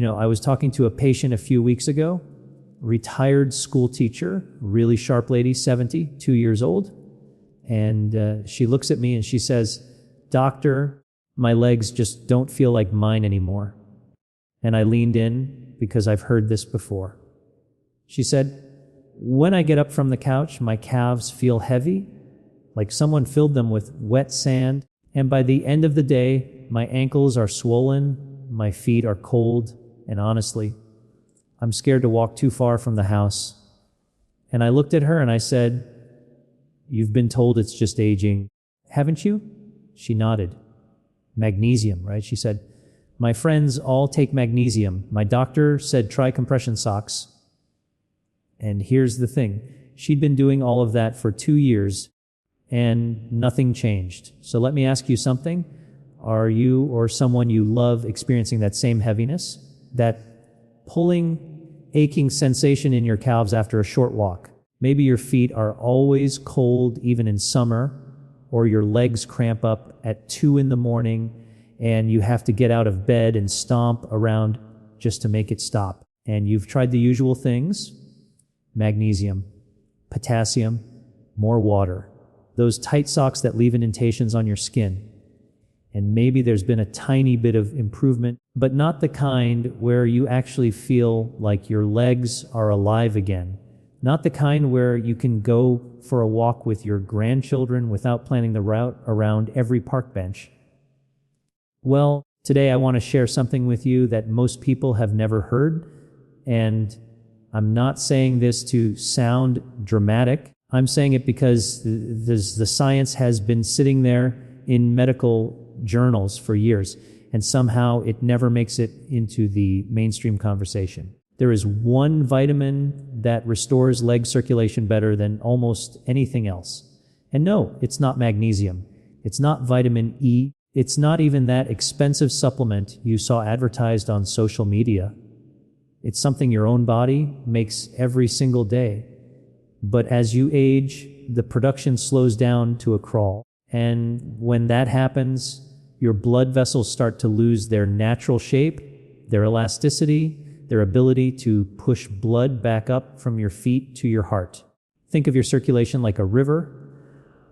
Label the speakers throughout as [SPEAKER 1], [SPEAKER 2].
[SPEAKER 1] I was talking to a patient a few weeks ago, retired school teacher, really sharp lady, 72 years old. And she looks at me and she says, "Doctor, my legs just don't feel like mine anymore." And I leaned in because I've heard this before. She said, "When I get up from the couch, my calves feel heavy, like someone filled them with wet sand. And by the end of the day, my ankles are swollen, my feet are cold, and honestly, I'm scared to walk too far from the house." And I looked at her and I said, "You've been told it's just aging, haven't you?" She nodded. "Magnesium, right?" She said, "My friends all take magnesium. My doctor said try compression socks." And here's the thing. She'd been doing all of that for 2 years and nothing changed. So let me ask you something. Are you or someone you love experiencing that same heaviness? That pulling, aching sensation in your calves after a short walk? Maybe your feet are always cold even in summer, or your legs cramp up at 2 in the morning and you have to get out of bed and stomp around just to make it stop. And you've tried the usual things: magnesium, potassium, more water, those tight socks that leave indentations on your skin. And maybe there's been a tiny bit of improvement, but not the kind where you actually feel like your legs are alive again. Not the kind where you can go for a walk with your grandchildren without planning the route around every park bench. Well, today I want to share something with you that most people have never heard, and I'm not saying this to sound dramatic. I'm saying it because the science has been sitting there in medical journals for years, and somehow it never makes it into the mainstream conversation. There is one vitamin that restores leg circulation better than almost anything else. And no, it's not magnesium. It's not vitamin E. It's not even that expensive supplement you saw advertised on social media. It's something your own body makes every single day. But as you age, the production slows down to a crawl. And when that happens, your blood vessels start to lose their natural shape, their elasticity, their ability to push blood back up from your feet to your heart. Think of your circulation like a river.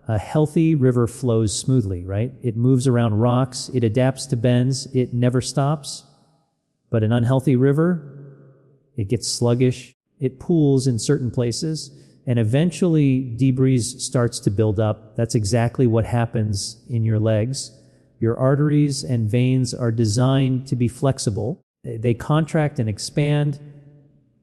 [SPEAKER 1] A healthy river flows smoothly, right? It moves around rocks, it adapts to bends, it never stops. But an unhealthy river, it gets sluggish, it pools in certain places, and eventually debris starts to build up. That's exactly what happens in your legs. Your arteries and veins are designed to be flexible. They contract and expand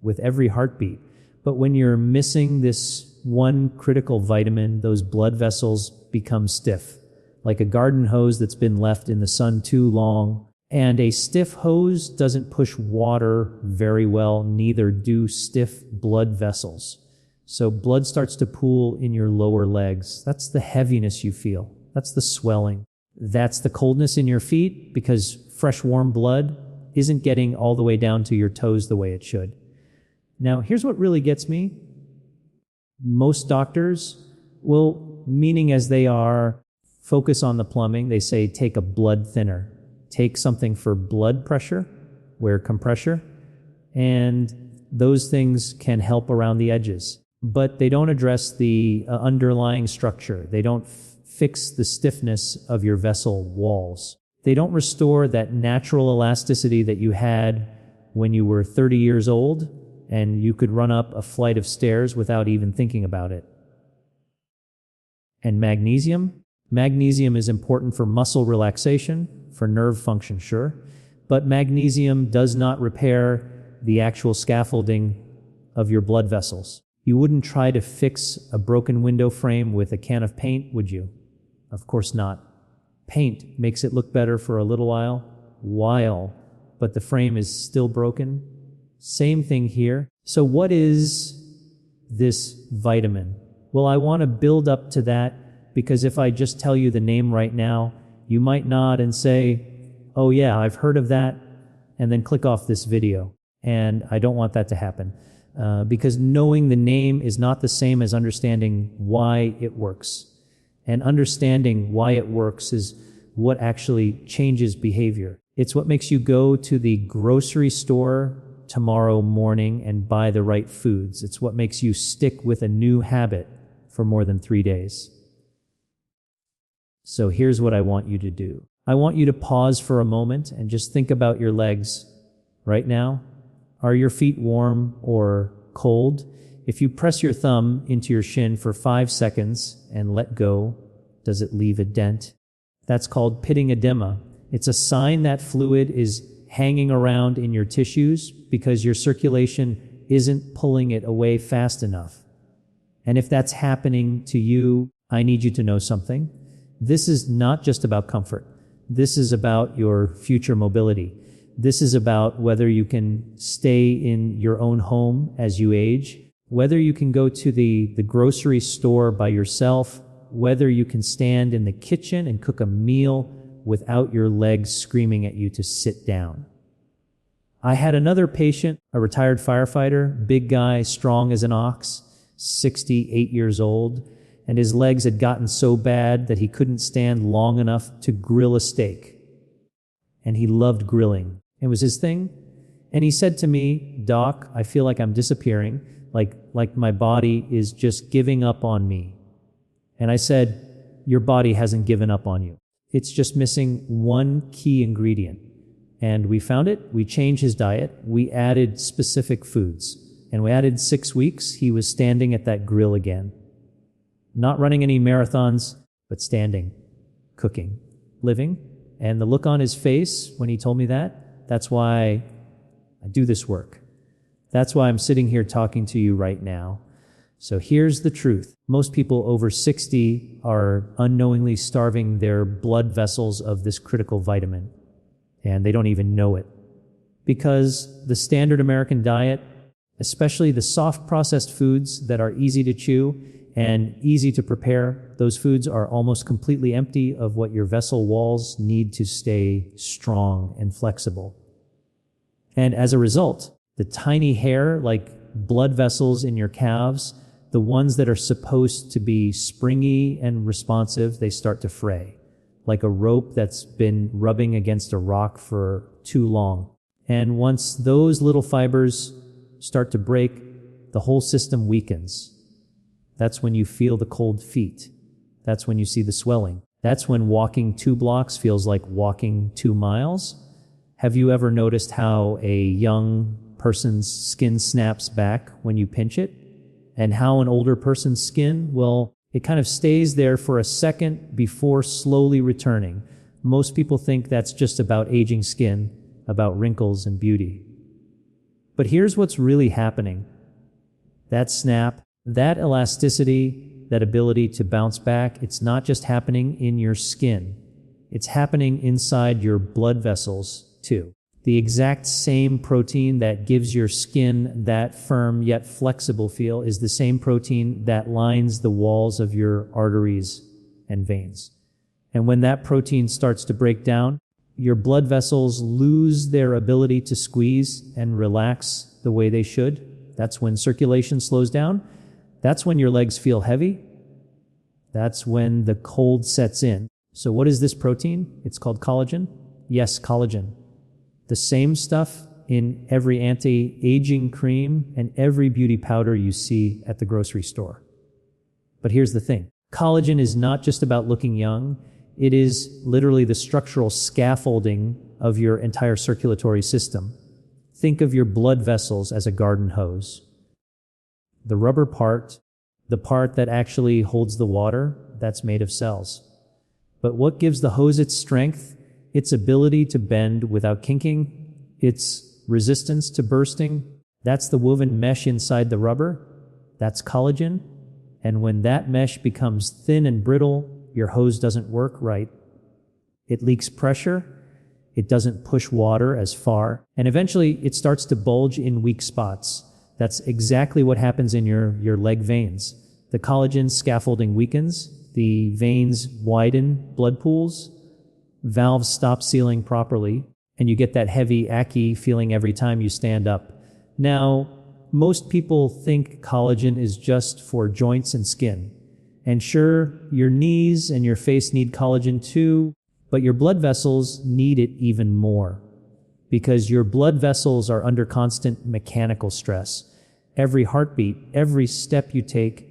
[SPEAKER 1] with every heartbeat. But when you're missing this one critical vitamin, those blood vessels become stiff, like a garden hose that's been left in the sun too long. And a stiff hose doesn't push water very well, neither do stiff blood vessels. So blood starts to pool in your lower legs. That's the heaviness you feel. That's the swelling. That's the coldness in your feet because fresh, warm blood isn't getting all the way down to your toes the way it should. Now, here's what really gets me. Most doctors will, meaning as they are, focus on the plumbing. They say take a blood thinner. Take something for blood pressure, wear compressor, and those things can help around the edges. But they don't address the underlying structure. They don't fix the stiffness of your vessel walls. They don't restore that natural elasticity that you had when you were 30 years old and you could run up a flight of stairs without even thinking about it. And magnesium? Magnesium is important for muscle relaxation, for nerve function, sure, but magnesium does not repair the actual scaffolding of your blood vessels. You wouldn't try to fix a broken window frame with a can of paint, would you? Of course not. Paint makes it look better for a little while, but the frame is still broken. Same thing here. So what is this vitamin? Well, I want to build up to that because if I just tell you the name right now, you might nod and say, "Oh yeah, I've heard of that," and then click off this video. And I don't want that to happen because knowing the name is not the same as understanding why it works. And understanding why it works is what actually changes behavior. It's what makes you go to the grocery store tomorrow morning and buy the right foods. It's what makes you stick with a new habit for more than 3 days. So here's what I want you to do. I want you to pause for a moment and just think about your legs right now. Are your feet warm or cold? If you press your thumb into your shin for 5 seconds and let go, does it leave a dent? That's called pitting edema. It's a sign that fluid is hanging around in your tissues because your circulation isn't pulling it away fast enough. And if that's happening to you, I need you to know something. This is not just about comfort. This is about your future mobility. This is about whether you can stay in your own home as you age, whether you can go to the grocery store by yourself, whether you can stand in the kitchen and cook a meal without your legs screaming at you to sit down. I had another patient, a retired firefighter, big guy, strong as an ox, 68 years old, and his legs had gotten so bad that he couldn't stand long enough to grill a steak. And he loved grilling. It was his thing. And he said to me, "Doc, I feel like I'm disappearing, like my body is just giving up on me." And I said, "Your body hasn't given up on you. It's just missing one key ingredient." And we found it. We changed his diet. We added specific foods. And we added 6 weeks. He was standing at that grill again. Not running any marathons, but standing, cooking, living. And the look on his face when he told me that, that's why I do this work. That's why I'm sitting here talking to you right now. So here's the truth. Most people over 60 are unknowingly starving their blood vessels of this critical vitamin, and they don't even know it. Because the standard American diet, especially the soft processed foods that are easy to chew and easy to prepare, those foods are almost completely empty of what your vessel walls need to stay strong and flexible. And as a result, the tiny hair, like blood vessels in your calves, the ones that are supposed to be springy and responsive, they start to fray, like a rope that's been rubbing against a rock for too long. And once those little fibers start to break, the whole system weakens. That's when you feel the cold feet. That's when you see the swelling. That's when walking 2 blocks feels like walking 2 miles. Have you ever noticed how a young person's skin snaps back when you pinch it? And how an older person's skin, well, it kind of stays there for a second before slowly returning. Most people think that's just about aging skin, about wrinkles and beauty. But here's what's really happening. That snap, that elasticity, that ability to bounce back, it's not just happening in your skin. It's happening inside your blood vessels too. The exact same protein that gives your skin that firm yet flexible feel is the same protein that lines the walls of your arteries and veins. And when that protein starts to break down, your blood vessels lose their ability to squeeze and relax the way they should. That's when circulation slows down. That's when your legs feel heavy. That's when the cold sets in. So what is this protein? It's called collagen. Yes, collagen. The same stuff in every anti-aging cream and every beauty powder you see at the grocery store. But here's the thing. Collagen is not just about looking young. It is literally the structural scaffolding of your entire circulatory system. Think of your blood vessels as a garden hose. The rubber part, the part that actually holds the water, that's made of cells. But what gives the hose its strength? Its ability to bend without kinking, its resistance to bursting. That's the woven mesh inside the rubber. That's collagen. And when that mesh becomes thin and brittle, your hose doesn't work right. It leaks pressure. It doesn't push water as far. And eventually it starts to bulge in weak spots. That's exactly what happens in your leg veins. The collagen scaffolding weakens, the veins widen blood pools, valves stop sealing properly, and you get that heavy, achy feeling every time you stand up. Now, most people think collagen is just for joints and skin. And sure, your knees and your face need collagen too, But your blood vessels need it even more because your blood vessels are under constant mechanical stress. Every heartbeat, every step you take,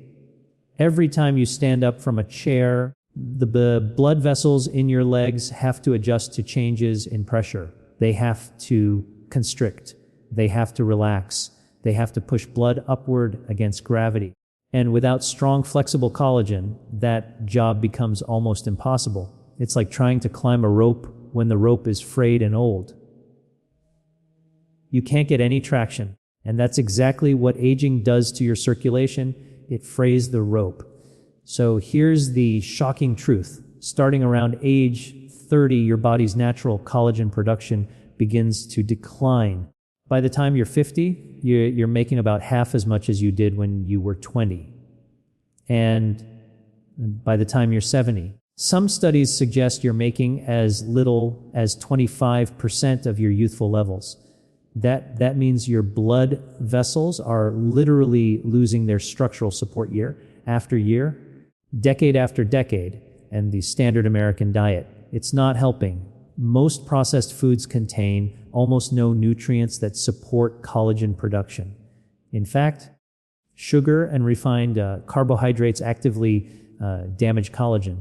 [SPEAKER 1] every time you stand up from a chair, the blood vessels in your legs have to adjust to changes in pressure. They have to constrict. They have to relax. They have to push blood upward against gravity. And without strong, flexible collagen, that job becomes almost impossible. It's like trying to climb a rope when the rope is frayed and old. You can't get any traction. And that's exactly what aging does to your circulation. It frays the rope. So here's the shocking truth. Starting around age 30, your body's natural collagen production begins to decline. By the time you're 50, you're making about half as much as you did when you were 20. And by the time you're 70, some studies suggest you're making as little as 25% of your youthful levels. That means your blood vessels are literally losing their structural support year after year, decade after decade, and the standard American diet. It's not helping. Most processed foods contain almost no nutrients that support collagen production. In fact, sugar and refined carbohydrates actively damage collagen.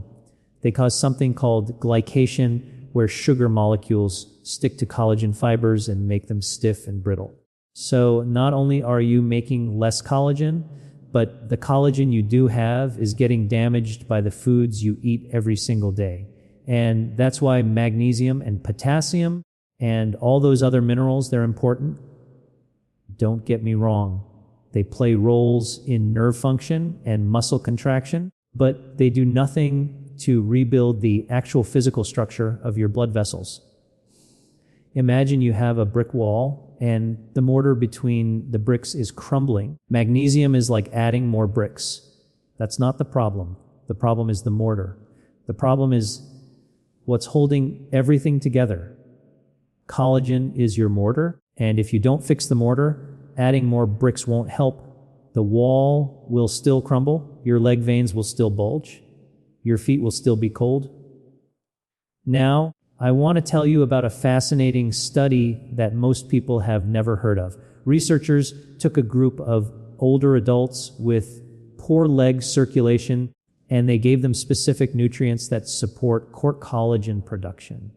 [SPEAKER 1] They cause something called glycation, where sugar molecules stick to collagen fibers and make them stiff and brittle. So not only are you making less collagen, but the collagen you do have is getting damaged by the foods you eat every single day. And that's why magnesium and potassium and all those other minerals, they're important. Don't get me wrong. They play roles in nerve function and muscle contraction, but they do nothing to rebuild the actual physical structure of your blood vessels. Imagine you have a brick wall and the mortar between the bricks is crumbling. Magnesium is like adding more bricks. That's not the problem. The problem is the mortar. The problem is what's holding everything together. Collagen is your mortar, and if you don't fix the mortar, adding more bricks won't help. The wall will still crumble, your leg veins will still bulge, your feet will still be cold. Now, I want to tell you about a fascinating study that most people have never heard of. Researchers took a group of older adults with poor leg circulation, and they gave them specific nutrients that support collagen production.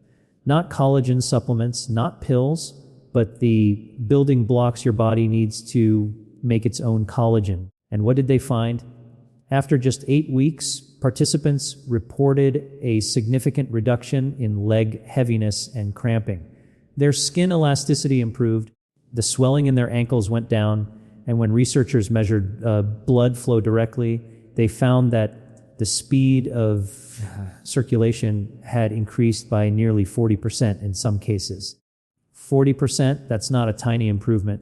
[SPEAKER 1] Not collagen supplements, not pills, but the building blocks your body needs to make its own collagen. And what did they find? After just 8 weeks, participants reported a significant reduction in leg heaviness and cramping. Their skin elasticity improved, the swelling in their ankles went down, and when researchers measured blood flow directly, they found that the speed of circulation had increased by nearly 40% in some cases. 40%, that's not a tiny improvement.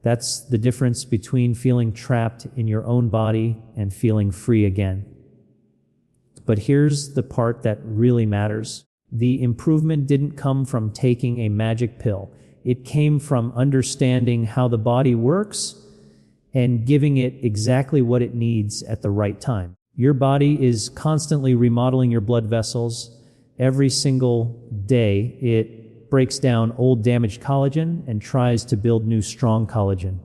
[SPEAKER 1] That's the difference between feeling trapped in your own body and feeling free again. But here's the part that really matters. The improvement didn't come from taking a magic pill. It came from understanding how the body works and giving it exactly what it needs at the right time. Your body is constantly remodeling your blood vessels. Every single day, it breaks down old damaged collagen and tries to build new strong collagen.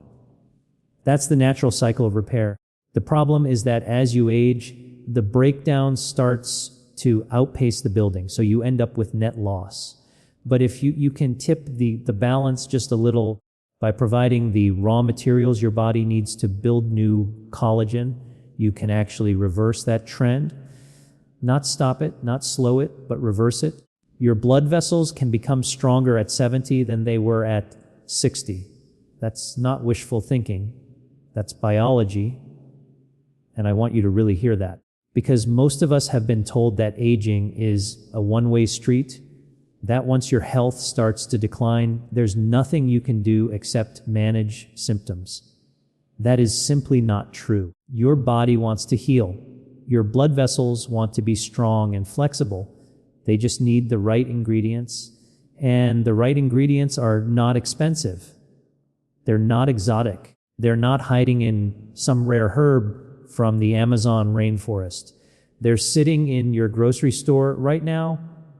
[SPEAKER 1] That's the natural cycle of repair. The problem is that as you age, the breakdown starts to outpace the building, so you end up with net loss. But if you can tip the balance just a little by providing the raw materials your body needs to build new collagen, you can actually reverse that trend. Not stop it, not slow it, but reverse it. Your blood vessels can become stronger at 70 than they were at 60. That's not wishful thinking. That's biology. And I want you to really hear that. Because most of us have been told that aging is a one-way street, that once your health starts to decline, there's nothing you can do except manage symptoms. That is simply not true. Your body wants to heal. Your blood vessels want to be strong and flexible. They just need the right ingredients, and the right ingredients are not expensive. They're not exotic. They're not hiding in some rare herb from the Amazon rainforest. They're sitting in your grocery store right now,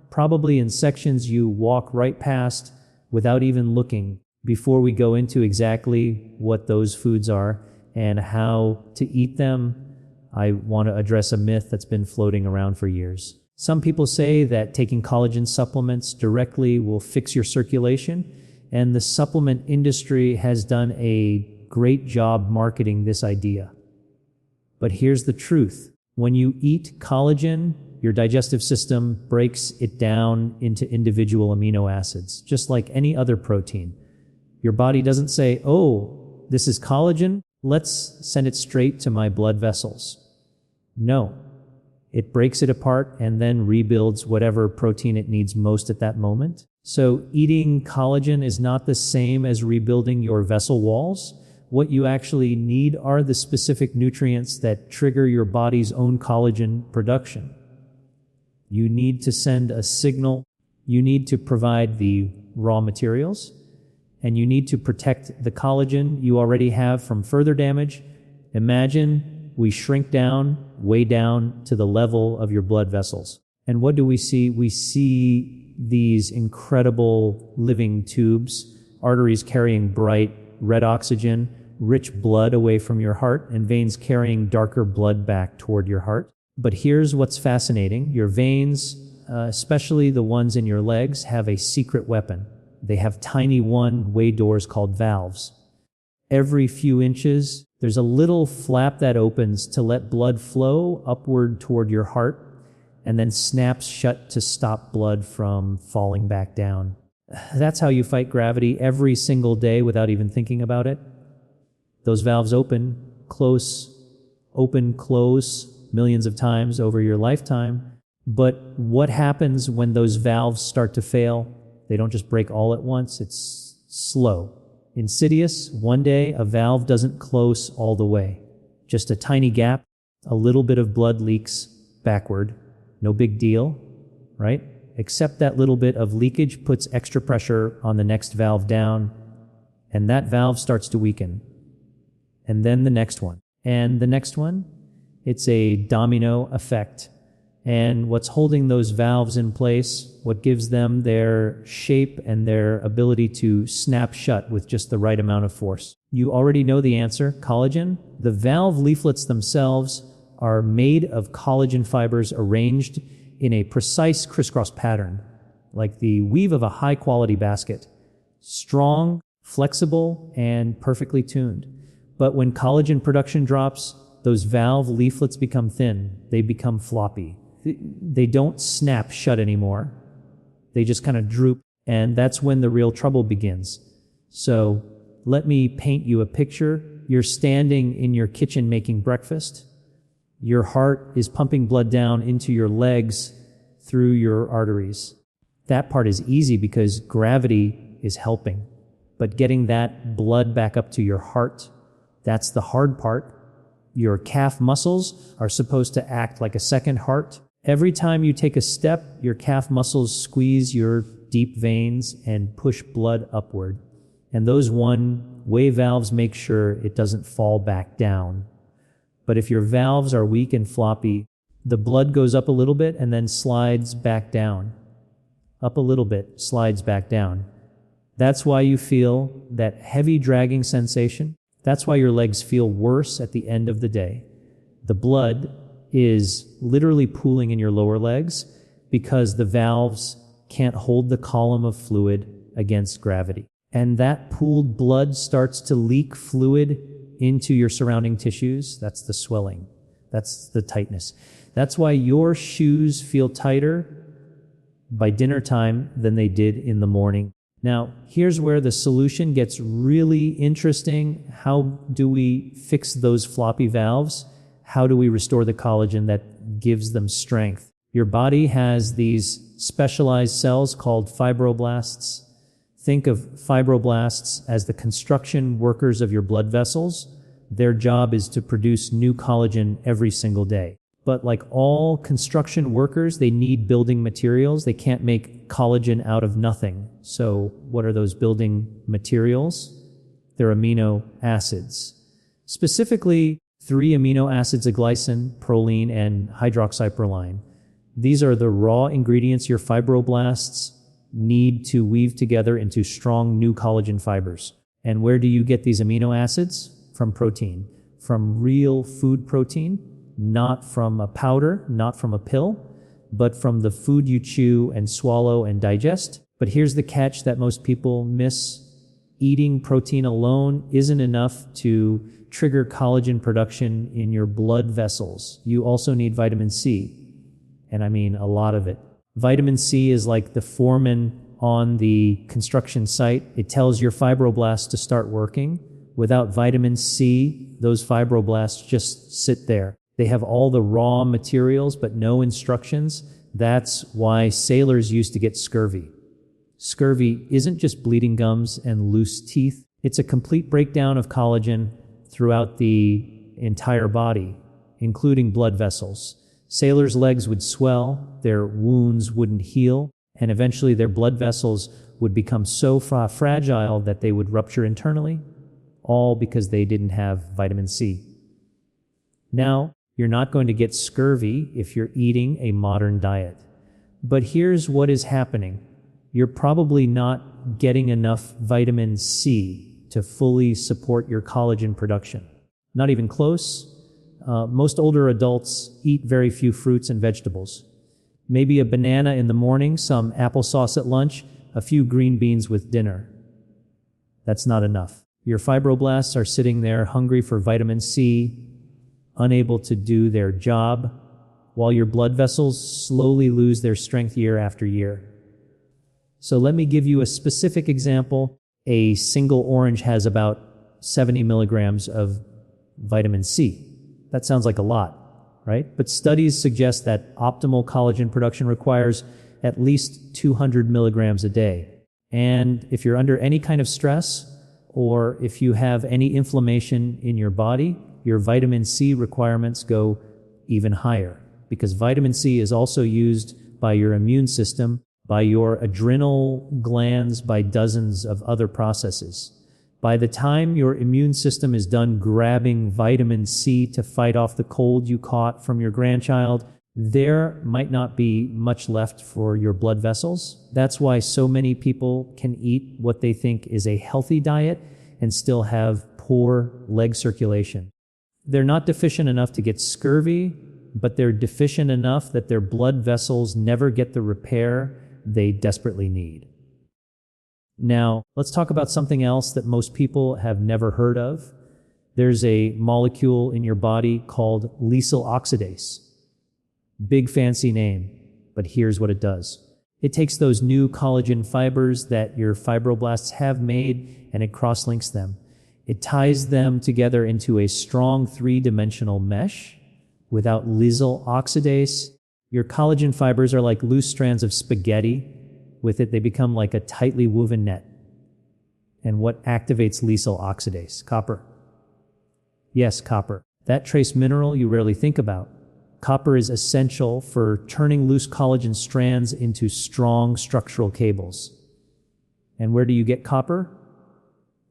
[SPEAKER 1] probably in sections you walk right past without even looking, before we go into exactly what those foods are and how to eat them. I want to address a myth that's been floating around for years. Some people say that taking collagen supplements directly will fix your circulation, and the supplement industry has done a great job marketing this idea. But here's the truth. When you eat collagen, your digestive system breaks it down into individual amino acids, just like any other protein. Your body doesn't say, oh, this is collagen, let's send it straight to my blood vessels. No. It breaks it apart and then rebuilds whatever protein it needs most at that moment. So eating collagen is not the same as rebuilding your vessel walls. What you actually need are the specific nutrients that trigger your body's own collagen production. You need to send a signal. You need to provide the raw materials, and you need to protect the collagen you already have from further damage. Imagine we shrink down, way down to the level of your blood vessels. And what do we see? We see these incredible living tubes, arteries carrying bright red oxygen, rich blood away from your heart, and veins carrying darker blood back toward your heart. But here's what's fascinating. Your veins, especially the ones in your legs, have a secret weapon. They have tiny one-way doors called valves. Every few inches, there's a little flap that opens to let blood flow upward toward your heart and then snaps shut to stop blood from falling back down. That's how you fight gravity every single day without even thinking about it. Those valves open, close, millions of times over your lifetime. But what happens when those valves start to fail? They don't just break all at once. It's slow, insidious. One day, a valve doesn't close all the way. Just a tiny gap, a little bit of blood leaks backward. No big deal, right? Except that little bit of leakage puts extra pressure on the next valve down, and that valve starts to weaken. And then the next one, and the next one. It's a domino effect. And what's holding those valves in place, what gives them their shape and their ability to snap shut with just the right amount of force? You already know the answer, collagen. The valve leaflets themselves are made of collagen fibers arranged in a precise crisscross pattern, like the weave of a high-quality basket. Strong, flexible, and perfectly tuned. But when collagen production drops, those valve leaflets become thin. They become floppy. They don't snap shut anymore. They just kind of droop, and that's when the real trouble begins. So let me paint you a picture. You're standing in your kitchen making breakfast. Your heart is pumping blood down into your legs through your arteries. That part is easy because gravity is helping. But getting that blood back up to your heart, that's the hard part. Your calf muscles are supposed to act like a second heart. Every time you take a step, your calf muscles squeeze your deep veins and push blood upward. And those one-way valves make sure it doesn't fall back down. But if your valves are weak and floppy, the blood goes up a little bit and then slides back down. Up a little bit, slides back down. That's why you feel that heavy dragging sensation. That's why your legs feel worse at the end of the day. The blood is literally pooling in your lower legs because the valves can't hold the column of fluid against gravity. And that pooled blood starts to leak fluid into your surrounding tissues. That's the swelling. That's the tightness. That's why your shoes feel tighter by dinner time than they did in the morning. Now, here's where the solution gets really interesting. How do we fix those floppy valves? How do we restore the collagen that gives them strength? Your body has these specialized cells called fibroblasts. Think of fibroblasts as the construction workers of your blood vessels. Their job is to produce new collagen every single day. But like all construction workers, they need building materials. They can't make collagen out of nothing. So what are those building materials? They're amino acids. Specifically, 3 amino acids of glycine, proline, and hydroxyproline. These are the raw ingredients your fibroblasts need to weave together into strong new collagen fibers. And where do you get these amino acids? From protein. From real food protein, not from a powder, not from a pill, but from the food you chew and swallow and digest. But here's the catch that most people miss. Eating protein alone isn't enough to trigger collagen production in your blood vessels. You also need vitamin C, and I mean a lot of it. Vitamin C is like the foreman on the construction site. It tells your fibroblasts to start working. Without vitamin C, those fibroblasts just sit there. They have all the raw materials but no instructions. That's why sailors used to get scurvy. Scurvy isn't just bleeding gums and loose teeth. It's a complete breakdown of collagen throughout the entire body, including blood vessels. Sailors' legs would swell, their wounds wouldn't heal, and eventually their blood vessels would become so fragile that they would rupture internally, all because they didn't have vitamin C. Now, you're not going to get scurvy if you're eating a modern diet. But here's what is happening. You're probably not getting enough vitamin C to fully support your collagen production. Not even close. Most older adults eat very few fruits and vegetables. Maybe a banana in the morning, some applesauce at lunch, a few green beans with dinner. That's not enough. Your fibroblasts are sitting there hungry for vitamin C, unable to do their job, while your blood vessels slowly lose their strength year after year. So let me give you a specific example. A single orange has about 70 milligrams of vitamin C. That sounds like a lot, right? But studies suggest that optimal collagen production requires at least 200 milligrams a day. And if you're under any kind of stress, or if you have any inflammation in your body, your vitamin C requirements go even higher, because vitamin C is also used by your immune system, by your adrenal glands, by dozens of other processes. By the time your immune system is done grabbing vitamin C to fight off the cold you caught from your grandchild, there might not be much left for your blood vessels. That's why so many people can eat what they think is a healthy diet and still have poor leg circulation. They're not deficient enough to get scurvy, but they're deficient enough that their blood vessels never get the repair they desperately need. Now, let's talk about something else that most people have never heard of. There's a molecule in your body called lysyl oxidase. Big fancy name, but here's what it does. It takes those new collagen fibers that your fibroblasts have made and it cross-links them. It ties them together into a strong three-dimensional mesh. Without lysyl oxidase, your collagen fibers are like loose strands of spaghetti. With it, they become like a tightly woven net. And what activates lysyl oxidase? Copper. Yes, copper. That trace mineral you rarely think about. Copper is essential for turning loose collagen strands into strong structural cables. And where do you get copper?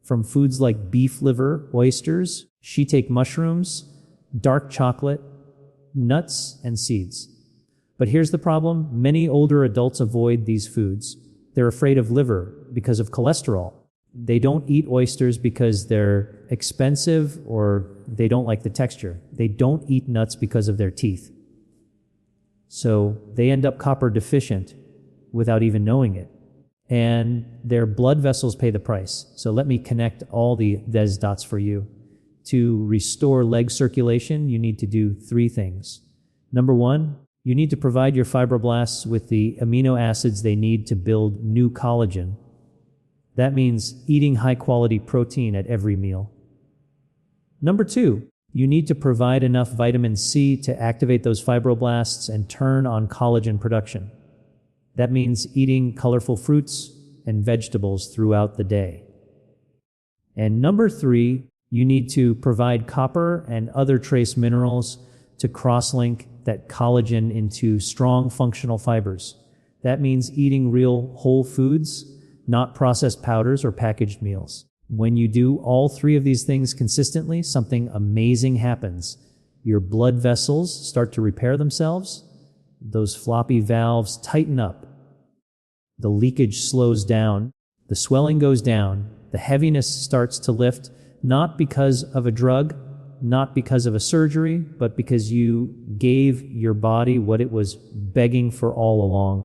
[SPEAKER 1] From foods like beef liver, oysters, shiitake mushrooms, dark chocolate, nuts, and seeds. But here's the problem. Many older adults avoid these foods. They're afraid of liver because of cholesterol. They don't eat oysters because they're expensive or they don't like the texture. They don't eat nuts because of their teeth. So they end up copper deficient without even knowing it. And their blood vessels pay the price. So let me connect all these dots for you. To restore leg circulation, you need to do three things. Number one, you need to provide your fibroblasts with the amino acids they need to build new collagen. That means eating high-quality protein at every meal. Number two, you need to provide enough vitamin C to activate those fibroblasts and turn on collagen production. That means eating colorful fruits and vegetables throughout the day. And number three, you need to provide copper and other trace minerals to cross-link that collagen into strong functional fibers. That means eating real whole foods, not processed powders or packaged meals. When you do all three of these things consistently, something amazing happens. Your blood vessels start to repair themselves, those floppy valves tighten up. The leakage slows down, the swelling goes down, the heaviness starts to lift, not because of a drug, not because of a surgery, but because you gave your body what it was begging for all along.